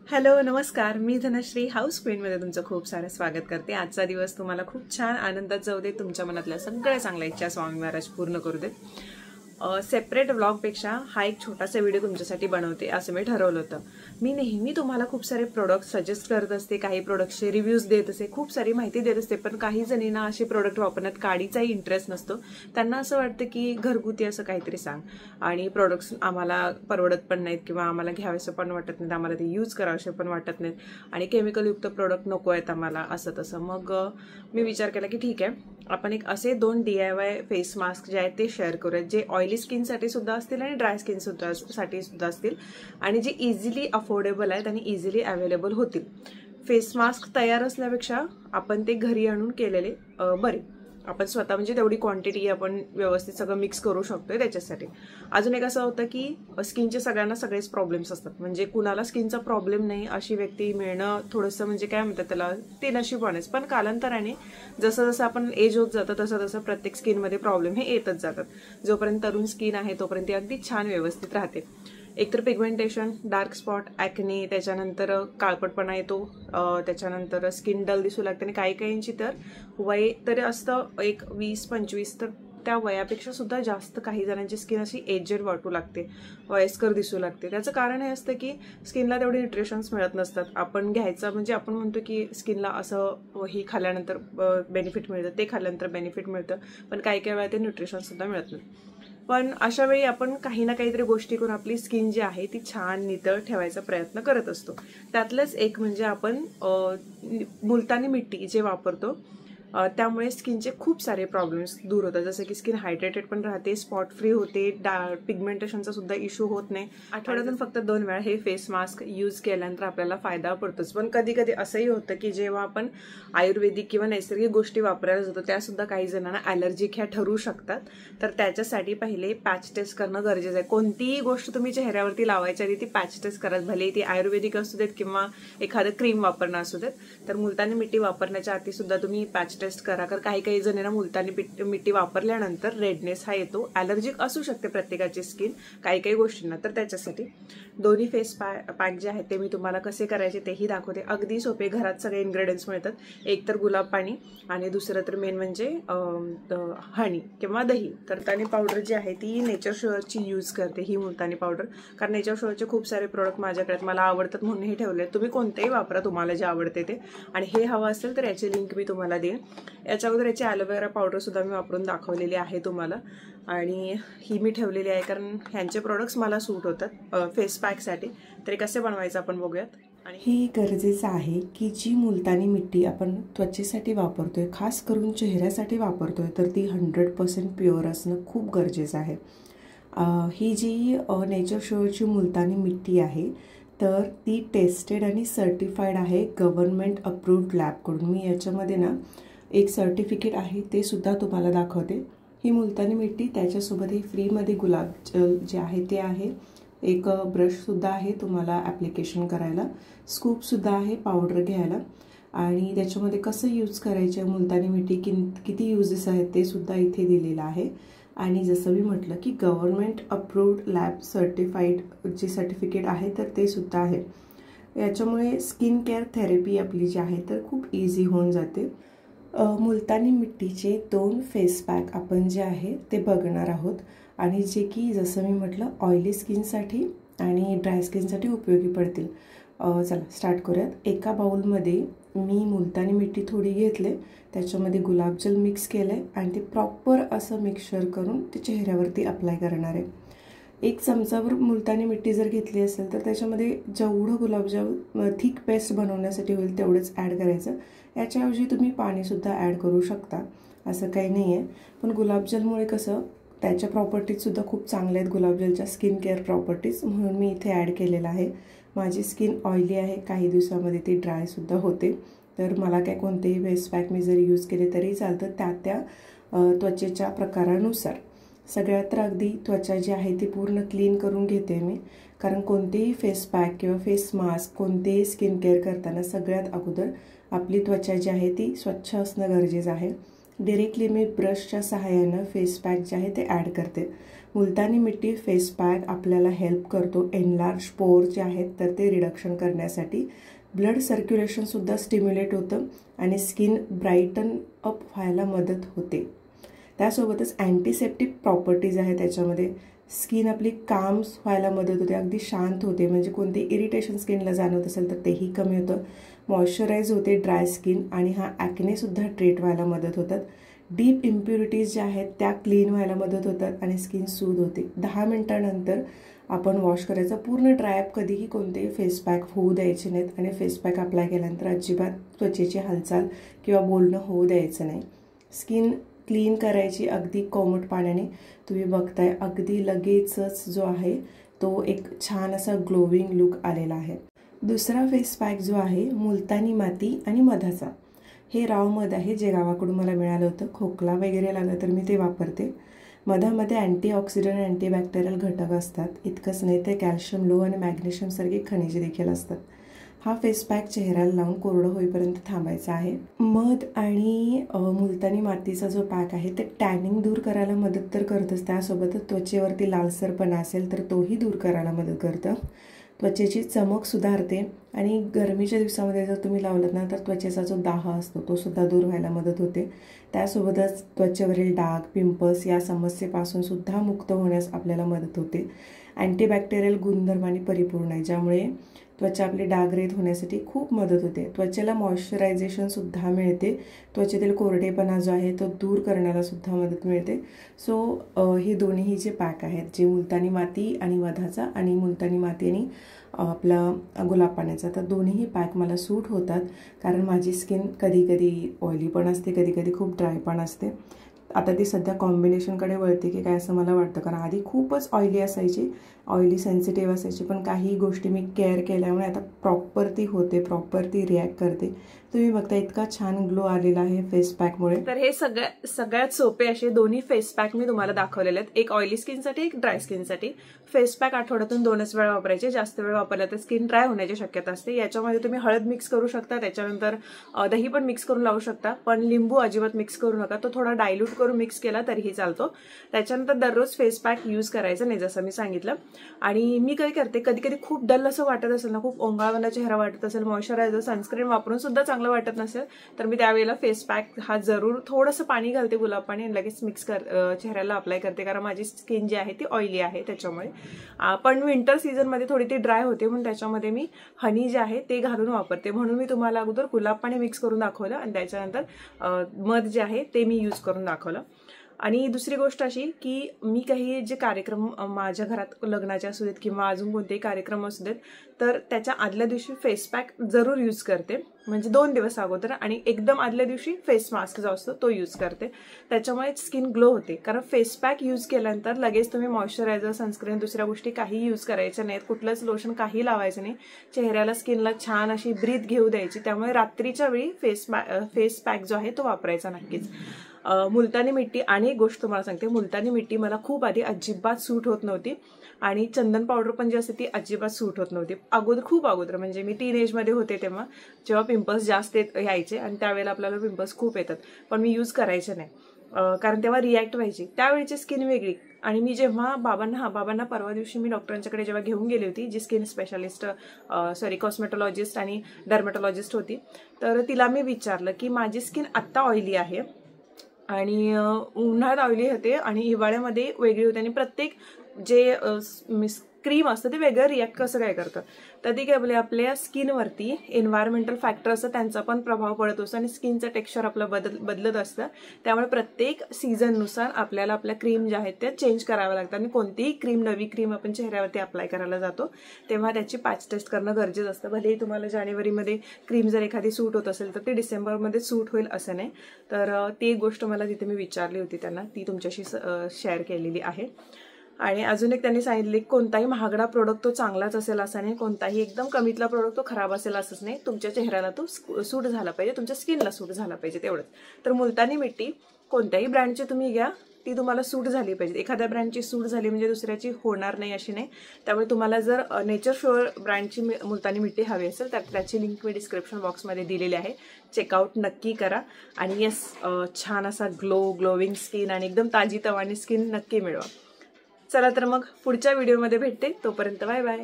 Hello नमस्कार, मी Dhanashree house क्वीनमध्ये तुमचं खूप सारं स्वागत करते। आजचा दिवस तुम्हाला खूप छान आनंदात जाऊ दे। तुमच्या मनातल्या सगळ्या चांगल्या इच्छा स्वामी महाराज पूर्ण करू देत। सेपरेट व्लॉगपेक्षा हा एक छोटासा व्हिडिओ तुमच्यासाठी बनवते असं मी ठरवलं होतं। मी नेहमी तुम्हाला खूप सारे प्रोडक्ट सजेस्ट करत असते, काही प्रोडक्टचे रिव्ह्यूज देत असते, खूप सारी माहिती देत असते, पण काही जणींना असे प्रोडक्ट वापरण्यात काडीचाही इंटरेस्ट नसतो। त्यांना असं वाटतं की घरगुती असं काहीतरी सांग आणि प्रोडक्ट्स आम्हाला परवडत पण नाहीत किंवा आम्हाला घ्यावेसे पण वाटत नाहीत, आम्हाला ते यूज करावेसे पण वाटत नाहीत आणि केमिकल युक्त प्रोडक्ट नको आहेत आम्हाला असं तसं। मग मी विचार केला की ठीक आहे, आपण एक असे 2 DIY फेस मास्क जे आहेत ते शेअर करूयात, जे ऑइली स्किन साठी सुद्धा असतील आणि ड्राय स्किन साठी सुद्धा असतील आणि जे इझिली अफोर्डेबल आहेत आणि इझिली अवेलेबल होतील। फेस मास्क तयार असण्यापेक्षा आपण ते घरी आणून केलेले बरे। आपण स्वतः म्हणजे तेवढी क्वांटिटी आपण व्यवस्थित सगळं मिक्स करू शकतोय त्याच्यासाठी। अजून एक असं होतं की स्किनचे सगळ्यांना सगळेच प्रॉब्लेम्स असतात, म्हणजे कुणाला स्किनचा प्रॉब्लेम नाही अशी व्यक्ती मिळणं थोडंसं म्हणजे काय म्हणतात त्याला, ते नशीबवाणच। पण कालांतराने जसं जसं आपण एज होत जातं तसं तसं प्रत्येक स्किनमध्ये प्रॉब्लेम हे येतच जातात। जोपर्यंत तरुण स्किन आहे तोपर्यंत ती अगदी छान व्यवस्थित राहते। एकतर पिगमेंटेशन, डार्क स्पॉट, ॲक्ने, त्याच्यानंतर काळपटपणा येतो, त्याच्यानंतर स्किन डल दिसू लागते आणि काही काहींची तर वय तरी असतं एक 20-25, तर त्या वयापेक्षा सुद्धा जास्त काही जणांची स्किन अशी एजेड वाटू लागते, वयस्कर दिसू लागते। त्याचं कारण हे असतं की स्किनला तेवढे न्यूट्रिशन्स मिळत नसतात। आपण घ्यायचं म्हणजे आपण म्हणतो की स्किनला असं ही खाल्ल्यानंतर बेनिफिट मिळतं, ते खाल्ल्यानंतर बेनिफिट मिळतं, पण काही काही वेळा ते न्यूट्रिशन्स सुद्धा मिळत नाही। पण अशा वेळी आपण काही ना काहीतरी गोष्टी करून आपली स्किन जी आहे ती छान नितळ ठेवायचा प्रयत्न करत असतो। त्यातलंच एक म्हणजे आपण मुलतानी मिट्टी जे वापरतो, त्यामुळे स्किनचे खूप सारे प्रॉब्लेम्स दूर होतात, जसं की स्किन हायड्रेटेड पण राहते, स्पॉट फ्री होते, पिगमेंटेशनचा सुद्धा इश्यू होत नाही। आठवड्यातून फक्त 2 वेळा हे फेस मास्क यूज केल्यानंतर आपल्याला फायदा पडतोच। पण कधी कधी असंही होतं की जेव्हा आपण आयुर्वेदिक किंवा नैसर्गिक गोष्टी वापरायला जातो त्या सुद्धा काही जणांना ॲलर्जिक ह्या ठरू शकतात, तर त्याच्यासाठी पहिले पॅच टेस्ट करणं गरजेचं आहे। कोणतीही गोष्ट तुम्ही चेहऱ्यावरती लावायच्या आधी ती पॅच टेस्ट करा, भले ती आयुर्वेदिक असू देत किंवा एखादं क्रीम वापरणं असू देत। तर मुलतानी मिट्टी वापरण्याच्या आधी सुद्धा तुम्ही पॅच टेस्ट करा, कारण काही काही जणांना मुलतानी मिट्टी वापरल्यानंतर रेडनेस हा येतो, ॲलर्जिक असू शकते प्रत्येकाची स्किन काही काही गोष्टींना। तर त्याच्यासाठी दोन्ही फेस पॅक जे आहेत ते मी तुम्हाला कसे करायचे तेही दाखवते। अगदी सोपे, घरात सगळे इन्ग्रेडियंट्स मिळतात। एक तर गुलाब पाणी आणि दुसरं तर मेन म्हणजे हनी किंवा दही। तर मुलतानी पावडर जी आहे ती नेचर शुअरची यूज करते ही मुलतानी पावडर, कारण नेचर शुअरचे खूप सारे प्रोडक्ट माझ्याकडे मला आवडतात म्हणून हे ठेवले। तुम्ही कोणतेही वापरा, तुम्हाला जे आवडते ते। आणि हे हवं असेल तर याची लिंक मी तुम्हाला देईन। याच्या अगोदर याची ॲलोवेरा पावडर सुद्धा मी वापरून दाखवलेली आहे तुम्हाला, आणि ही मी ठेवलेली आहे कारण ह्यांचे प्रोडक्ट्स मला सूट होतात फेस पॅकसाठी। तरी कसे बनवायचं आपण बघूयात। आणि हे गरजेचं आहे की जी मुलतानी मिट्टी आपण त्वचेसाठी वापरतोय, खास करून चेहऱ्यासाठी वापरतोय, तर ती 100% प्युअर असणं खूप गरजेचं आहे। ही जी नेचर शुअरची मुलतानी मिट्टी आहे तर ती टेस्टेड आणि सर्टिफाईड आहे गव्हर्नमेंट अप्रूव्ड लॅबकडून। मी याच्यामध्ये ना एक सर्टिफिकेट आहे ते सुद्धा तुम्हाला दाखवते। ही मुलतानी मिट्टी, त्याच्यासोबत ही फ्रीमध्ये गुलाब जल जे आहे ते आहे, एक ब्रशसुद्धा आहे तुम्हाला ॲप्लिकेशन करायला, स्कूपसुद्धा आहे पावडर घ्यायला, आणि त्याच्यामध्ये कसं यूज करायचं, मुलतानी मिट्टी किती युजेस आहेत ते सुद्धा इथे दिलेलं आहे। आणि जसं मी म्हटलं की गव्हर्नमेंट अप्रूव्ड लॅब सर्टिफाईड जे सर्टिफिकेट आहे तर ते सुद्धा आहे। याच्यामुळे स्किन केअर थेरपी आपली जी आहे तर खूप इझी होऊन जाते। मुलतानी मिट्टीचे 2 फेस पॅक आपण जे आहे ते बघणार आहोत, आणि जे की जसं मी म्हटलं ऑइली स्किनसाठी आणि ड्राय स्किनसाठी उपयोगी पडतील। चला स्टार्ट करूयात। एका बाउलमध्ये मी मुलतानी मिट्टी थोडी घेतले, त्याच्यामध्ये गुलाबजल मिक्स केलं आहे आणि ते प्रॉपर असं मिक्सचर करून ते चेहऱ्यावरती अप्लाय करणार आहे। 1 चमचावर मुलतानी मिट्टी जर घेतली असेल तर त्याच्यामध्ये जेवढं गुलाबजल थिक पेस्ट बनवण्यासाठी होईल तेवढंच ॲड करायचं। याच्याऐवजी तुम्ही पाणीसुद्धा ॲड करू शकता, असं काही नाही आहे। पण गुलाबजलमुळे कसं त्याच्या प्रॉपर्टीजसुद्धा खूप चांगल्या आहेत, गुलाबजलच्या स्किन केअर प्रॉपर्टीज, म्हणून मी इथे ॲड केलेलं आहे। माझी स्किन ऑइली आहे, काही दिवसामध्ये ती ड्रायसुद्धा होते, तर मला काय कोणतेही फेस पॅक मी जर यूज केले तरी चालतं त्या त्वचेच्या प्रकारानुसार। सगळ्यात तर अगदी त्वचा जी आहे ती पूर्ण क्लीन करून घेते मी, कारण कोणतेही फेस पॅक किंवा फेस मास्क कोणतेही स्किन केअर करताना सगळ्यात अगोदर आपली त्वचा जी आहे ती स्वच्छ असणं गरजेचं आहे। डिरेक्टली मी ब्रशच्या सहाय्यानं फेस पॅक जे आहे ते ॲड करते. मुलतानी मिट्टी फेस पॅक आपल्याला हेल्प करतो एनलार्ज पोर जे आहेत तर ते रिडक्शन करण्यासाठी. ब्लड सर्क्युलेशनसुद्धा स्टिम्युलेट होतं आणि स्किन ब्राईटन अप व्हायला मदत होते. त्यासोबतच अँटीसेप्टिक प्रॉपर्टीज आहे त्याच्यामध्ये. स्किन आपली काम व्हायला मदत होते, अगदी शांत होते, म्हणजे कोणती इरिटेशन स्किनला जाणवत असेल तर तेही कमी होतं. मॉइश्चराईज होते ड्राय स्किन आणि ॲक्नेसुद्धा ट्रीट व्हायला मदत होतात. डीप इम्प्युरिटीज ज्या आहेत त्या क्लीन व्हायला मदत होतात आणि स्किन सूद होते. 10 मिनिटानंतर आपण वॉश करायचा. पूर्ण ड्रायअप कधीही कोणतेही फेस पॅक होऊ द्यायचे नाहीत आणि फेस पॅक अप्लाय केल्यानंतर अजिबात त्वचेची हालचाल किंवा बोलणं होऊ द्यायचं नाही. स्किन क्लीन करायची अगदी कोमट पाण्याने. तुम्ही बघताय अगदी लगेचच जो आहे तो एक छान असा ग्लोविंग लुक आलेला आहे. दुसरा फेस पॅक जो आहे मुलतानी माती आणि मधाचा. हे राव मध आहे जे गावाकडून मला मिळालं होतं. खोकला वगैरे लागला तर मी ते वापरते. मधामध्ये अँटीऑक्सिडंट अँटीबॅक्टेरियल घटक असतात. इतकंच नाही ते कॅल्शियम लो आणि मॅग्नेशियमसारखी खनिजे देखील असतात. हा फेस पॅक चेहऱ्याला लावून कोरडं होईपर्यंत थांबायचा आहे. मध आणि मुलतानी मातीचा जो पॅक आहे ते टॅनिंग दूर करायला मदत तर करतंच, त्यासोबतच त्वचेवरती लालसरपणा असेल तर तोही दूर करायला मदत करतं. त्वचेची चमक सुधारते आणि गरमीच्या दिवसामध्ये जर तुम्ही लावलात ना तर त्वचेचा जो दाह असतो तो सुद्धा दूर व्हायला मदत होते. त्यासोबतच त्वचेवरील डाग, पिंपल्स या समस्येपासून सुद्धा मुक्त होण्यास आपल्याला मदत होते. अँटीबॅक्टेरियल गुणधर्मांनी परिपूर्ण आहे ज्यामुळे त्वचा आपली डागरहित होण्यासाठी खूप मदत होते. त्वचेला मॉइश्चरायझेशनसुद्धा मिळते. त्वचेतील कोरडेपणा जो आहे तो दूर करण्याला सुद्धा मदत मिळते. सो हे दोन्ही जे पॅक आहेत जे मुलतानी माती आणि मधाचा आणि मुलतानी माती आणि आपला गुलाब पाण्याचा, तर दोन्हीही पॅक मला सूट होतात कारण माझी स्किन कधी कधी ऑइली पण असते, कधी कधी खूप ड्राय पण असते. आता ती सध्या कॉम्बिनेशनकडे वळते की काय असं मला वाटतं, कारण आधी खूपच ऑइली असायची, ऑइली सेन्सिटिव्ह असायची, पण काही गोष्टी मी केअर केल्यामुळे आता प्रॉपर ती होते, प्रॉपर ती रिॲक्ट करते. तुम्ही बघता इतका छान ग्लो आलेला आहे फेस पॅकमुळे. तर हे सगळ्यात सोपे असे दोन्ही फेस पॅक मी तुम्हाला दाखवलेले आहेत. एक ऑइली स्किनसाठी, एक ड्राय स्किनसाठी. फेस पॅक आठवड्यातून 2च वेळा वापरायचे. जास्त वेळ वापरला तर स्किन ड्राय होण्याची शक्यता असते. याच्यामध्ये तुम्ही हळद मिक्स करू शकता, त्याच्यानंतर दही पण मिक्स करून लावू शकता, पण लिंबू अजिबात मिक्स करू नका. तो थोडा डायल्यूट करून मिक्स केला तरीही चालतो. त्याच्यानंतर दररोज फेस पॅक यूज करायचा नाही जसं मी सांगितलं. आणि मी काय करते, कधी कधी खूप डल असं वाटत असेल ना, खूप ओंगळावला चेहरा वाटत असेल, मॉइश्चरायझर सनस्क्रीन वापरून सुद्धा चांगलं वाटत नसेल तर मी त्यावेळेला फेस पॅक हा जरूर थोडंसं पाणी घालते, गुलाब पाणी, आणि लगेच मिक्स चेहऱ्याला अप्लाय करते कारण माझी स्किन जी आहे ती ऑइली आहे त्याच्यामुळे. पण विंटर सीझनमध्ये थोडी ती ड्राय होते म्हणून त्याच्यामध्ये मी हनी जे आहे ते घालून वापरते. म्हणून मी तुम्हाला अगोदर गुलाब पाणी मिक्स करून दाखवलं आणि त्याच्यानंतर मध जे आहे ते मी यूज करून दाखवलं. आणि दुसरी गोष्ट अशी की मी काही जे कार्यक्रम माझ्या घरात लग्नाचे असू देत किंवा अजून कोणतेही कार्यक्रम असू देत तर त्याच्या आदल्या दिवशी फेस पॅक जरूर यूज करते, म्हणजे 2 दिवस अगोदर, आणि एकदम आदल्या दिवशी फेस मास्क जो असतो तो यूज करते. त्याच्यामुळे स्किन ग्लो होते. कारण फेस पॅक यूज केल्यानंतर लगेच तुम्ही मॉइश्चरायझर, सनस्क्रीन, दुसऱ्या गोष्टी काही यूज करायच्या नाहीत, कुठलंच लोशन काही लावायचं नाही. चेहऱ्याला, स्किनला छान अशी ब्रीथ घेऊ द्यायची. त्यामुळे रात्रीच्या वेळी फेस पॅक जो आहे तो वापरायचा नक्कीच. मुलतानी मिट्टी, आणि एक गोष्ट तुम्हाला सांगते, मुलतानी मिट्टी मला खूप आधी अजिबात सूट होत नव्हती आणि चंदन पावडर पण जी असते ती अजिबात सूट होत नव्हती. खूप अगोदर म्हणजे मी टीनेजमध्ये होते तेव्हा, जेव्हा पिंपल्स जास्त यायचे आणि त्यावेळेला आपल्याला पिंपल्स खूप येतात, पण मी यूज करायचे नाही कारण तेव्हा रिॲक्ट व्हायची. त्यावेळीची स्किन वेगळी. आणि मी जेव्हा बाबांना परवा दिवशी मी डॉक्टरांच्याकडे जेव्हा घेऊन गेली होती, जी स्किन स्पेशालिस्ट कॉस्मेटॉलॉजिस्ट आणि डर्मेटॉलॉजिस्ट होती, तर तिला मी विचारलं की माझी स्किन आत्ता ऑइली आहे आणि उन्हाळ्यात ऑइली होते आणि हिवाळ्यामध्ये वेगळी होते आणि प्रत्येक जे क्रीम असतं ते वेगळं रिॲक्ट कसं काय करतं. तर ती काय बोलले, आपल्या स्किनवरती एन्व्हायरमेंटल फॅक्टर असतं त्यांचा पण प्रभाव पडत असतो आणि स्किनचं टेक्स्चर आपलं बदलत असतं. त्यामुळे प्रत्येक सीझननुसार आपल्याला आपल्या क्रीम ज्या आहेत त्या चेंज कराव्या लागतात आणि कोणतीही क्रीम, नवी क्रीम आपण चेहऱ्यावरती अप्लाय करायला जातो तेव्हा त्याची पॅच टेस्ट करणं गरजेचं असतं. भलेही तुम्हाला जानेवारीमध्ये क्रीम जर एखादी सूट होत असेल तर ती डिसेंबरमध्ये सूट होईल असं नाही. तर ती एक गोष्ट मला तिथे मी विचारली होती त्यांना, ती तुमच्याशी शेअर केलेली आहे. आणि अजून एक त्यांनी सांगितले की कोणताही महागडा प्रोडक्ट तो चांगलाच असेल असं नाही, कोणताही एकदम कमीतला प्रोडक्ट तो खराब असेल असंच नाही. तुमच्या चेहऱ्याला तो सूट झाला पाहिजे, तुमच्या स्किनला सूट झाला पाहिजे तेवढंच. तर मुलतानी मिट्टी कोणत्याही ब्रँडचे तुम्ही घ्या, ती तुम्हाला सूट झाली पाहिजे. एखाद्या ब्रँडची सूट झाली म्हणजे दुसऱ्याची होणार नाही अशी नाही. त्यामुळे तुम्हाला जर नेचर शुअर ब्रँडची मुलतानी मिट्टी हवी असेल तर त्याची लिंक मी डिस्क्रिप्शन बॉक्समध्ये दिलेली आहे. चेकआउट नक्की करा आणि येस, छान असा ग्लोविंग स्किन आणि एकदम ताजी तवानी स्किन नक्की मिळवा. चला तर मग पुढच्या व्हिडिओमध्ये भेटते. तोपर्यंत बाय बाय.